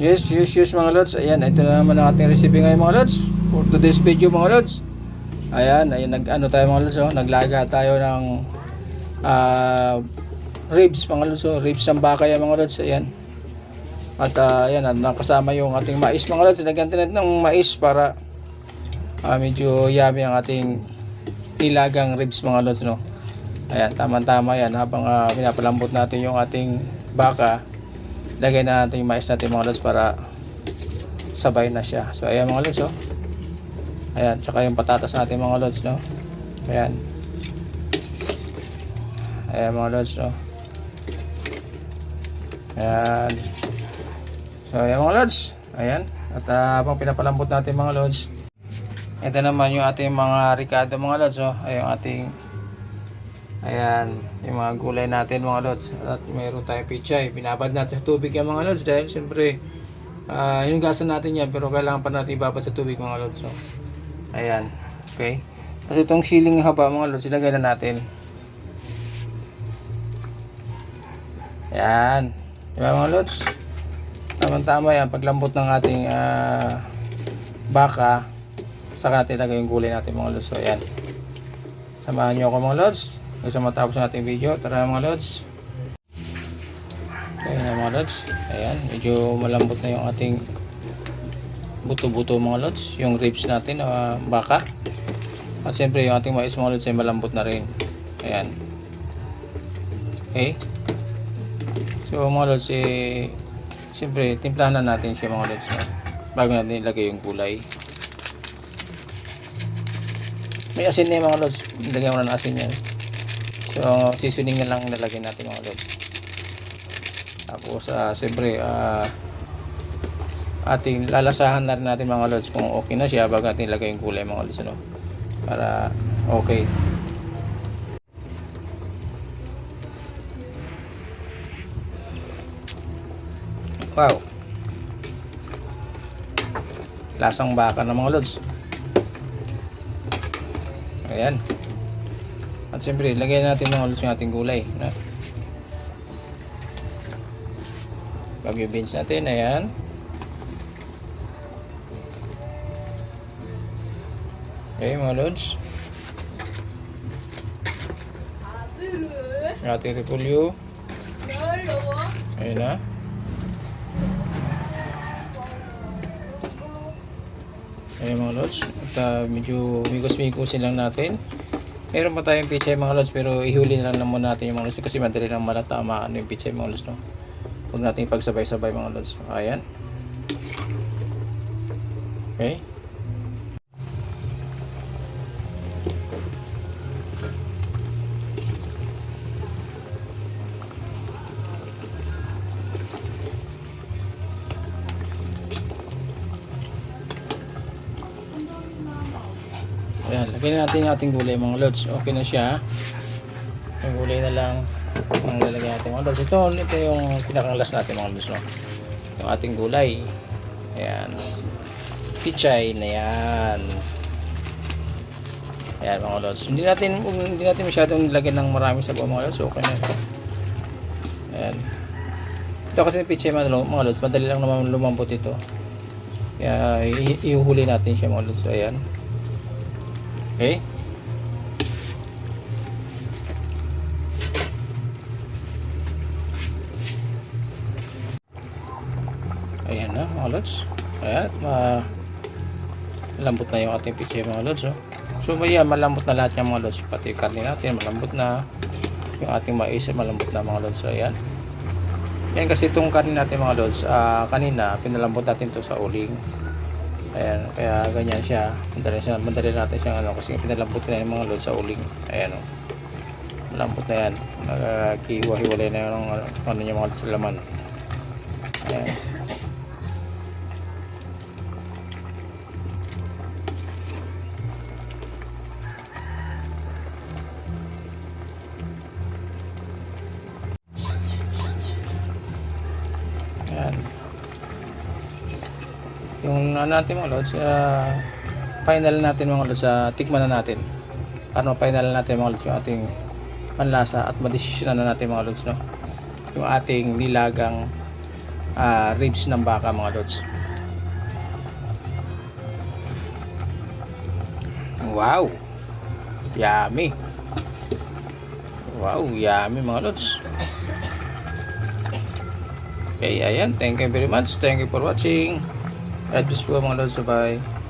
Yes mga lods. Ayan, ito na naman ang ating recipe ngayon mga lods. For today's video mga lods. Ayan, nag-ano tayo mga lods, oh. Naglaga tayo ng ribs mga lods, oh. Ribs ng baka yan mga lods. Ayan. At ayan, nakasama yung ating mais mga lods. Nagganti natin ng mais para medyo yummy ang ating nilagang ribs mga lods, no. Ayan, tama-tama yan habang pinapalambot natin yung ating baka. Lagay na natin yung mais natin mga lods para sabay na siya. So ayan mga lods, oh. Ayan, tsaka yung patatas natin mga lods, no. Ayan. Ayan mga lods, no. Ayan. So ayan mga lods. Ayan. At habang pinapalambot natin mga lods, ito naman yung ating mga ricado mga lods, oh. Ayan yung ating, ayan, yung mga gulay natin mga lods. At mayroon tayong pichay. Binabad natin sa tubig yung mga lods dahil siyempre hinugasan natin yan pero kailangan pa natin ibabad sa tubig mga lods, no? Ayan. Okay. Kasi itong siling haba mga lods, ilagay na natin. Ayan. Diba mga lods? Tama-tama yan. Paglambot ng ating baka, saka natin ilagay yung gulay natin mga lods. So ayan. Samahan nyo ako mga lods. Gusto matapos ng ating video. Tara mga lods. Ayan na mga lods. Ayan. Medyo malambot na yung ating buto-buto mga lods. Yung ribs natin baka. At siyempre yung ating mais mga lods ay malambot na rin. Ayan. Okay. So mga lods siyempre timplahan na natin siya mga lods, no? Bago natin ilagay yung gulay. May asin na yung mga lods. Ilagay mo na ng asin yan. So, seasoning na lang nilagay natin mga lods. Tapos, siyempre, ating lalasahan na rin natin mga lods kung okay na siya bago natin ilagay yung gulay mga lods, ano? Para okay. Wow. Lasang baka na mga lods. Ayan. At siyempre, lagyan natin mga lods yung ating gulay, no? Bagyo beans natin, ayan. Okay mga lods. Yung ating repolyo. Ayan na. Ayan mga lods. At medyo migos-migosin lang natin. Meron pa tayong pichay mga lods pero ihuli na lang muna natin yung mga lods kasi madali lang malatamaan yung pichay mga lods, no? Huwag natin pagsabay-sabay mga lods. Ayan. Okay. Ayan, lagyan natin yung ating gulay mga lods. Okay na siya. Yung gulay na lang ang lalagyan natin mga lods. Ito yung pinakanglas natin mga lods, no? Yung ating gulay. Ayan. Pichay na yan. Ayan mga lods. Hindi natin masyadong nilagyan ng maraming sabaw mga lods. Okay na ito. Ayan. Ito kasi pichay mga lods. Madali lang naman lumambot ito. Kaya ihuhuli natin siya mga lods. Ayan. Okay. Ayan na mga lods. Ayan. Malambot na yung ating pichay mga lods, oh. So ayan, malambot na lahat yung mga lods. Pati yung karne natin malambot na. Yung ating mais malambot na mga lods. So ayan. Yan kasi itong karne natin mga lods, kanina pinalambot natin to sa uling. Ayan, kaya ganyan siya. Madali natin siyang ano kasi pinalambot na yung mga lods sa uling. Ayan, oh. Malambot na yan. Nagkiwa-hiwalay na yung ano niya mga lods sa laman. Ayan. Ayan. Yung ano natin mga lods, final natin mga lods, tikman na natin. Para final natin mga lods yung ating panlasa at madesisyonan na natin mga lods, no? Yung ating nilagang ribs ng baka mga lods. Wow, yummy. Wow, yummy mga lods. Okay, ayan, thank you very much, thank you for watching. God bless po mga lods, bye.